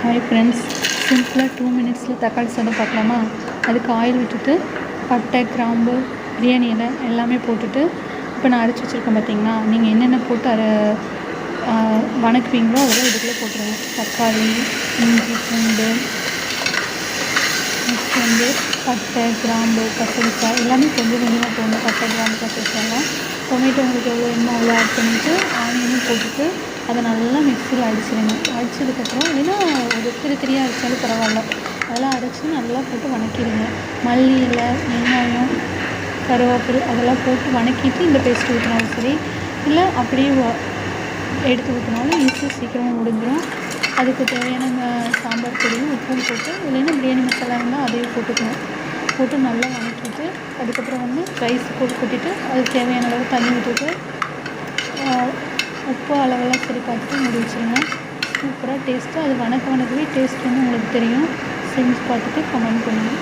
Hi friends, சிம்பிளாக 2 மினிட்ஸில் தக்காளி சாதம் பார்க்கலாமா? அதுக்கு ஆயில் விட்டுட்டு பட்டை, கிராம்பு, பிரியாணி இலை எல்லாமே போட்டுட்டு இப்போ நான் அரைச்சி வச்சுருக்கேன் பார்த்தீங்களா, நீங்கள் என்னென்ன போட்டு வணக்குவீங்களோ அதெல்லாம் இதுக்குள்ளே போட்டுருங்க. தக்காளி, இஞ்சி, பூண்டு, நெக்ஸ்ட் பட்டை, கிராம்பு, கசகசாய் எல்லாமே கொஞ்சம் கொஞ்சமாக போடணும். பட்டை, கிராம்பு, கசகசாயெல்லாம் டொமேட்டோ உங்களுக்கு எவ்வளோ வேணுமோ அவ்வளோ ஆட் பண்ணிவிட்டு ஆனியனும் போட்டுட்டு அதை நல்லா மிக்சியில் அடிச்சிடுங்க. அடித்ததுக்கப்புறம் இல்லைன்னா ஒரு திரியாக அடித்தாலும் பரவாயில்ல, அதெல்லாம் அரைச்சி நல்லா போட்டு வணக்கிடுங்க. மல்லி இலை, வெங்காயம், கருவேப்பிலை அதெல்லாம் போட்டு வணக்கிட்டு இந்த பேஸ்ட் ஊற்றினாலும் சரி, இல்லை அப்படியே எடுத்து ஊற்றினாலும் ஈஸியாக சீக்கிரமாக முடிஞ்சிடும். அதுக்கு தேவையான சாம்பார் பொடியும் உப்பும் போட்டு, இல்லைன்னா பிரியாணி மசாலா இருந்தால் அதையும் போட்டுக்கணும். போட்டு நல்லா வணக்கிட்டு அதுக்கப்புறம் ரைஸ் போட்டு கொட்டிட்டு அதுக்கு தேவையான அளவு தண்ணி விட்டுட்டு உப்பு அளவெல்லாம் சரி பார்த்துட்டு மூடி வச்சுருங்க. சூப்பராக டேஸ்ட்டு. அது வணக்கவே டேஸ்ட் உங்களுக்கு தெரியும். செஞ்சு பார்த்துட்டு கமெண்ட் பண்ணுங்கள்.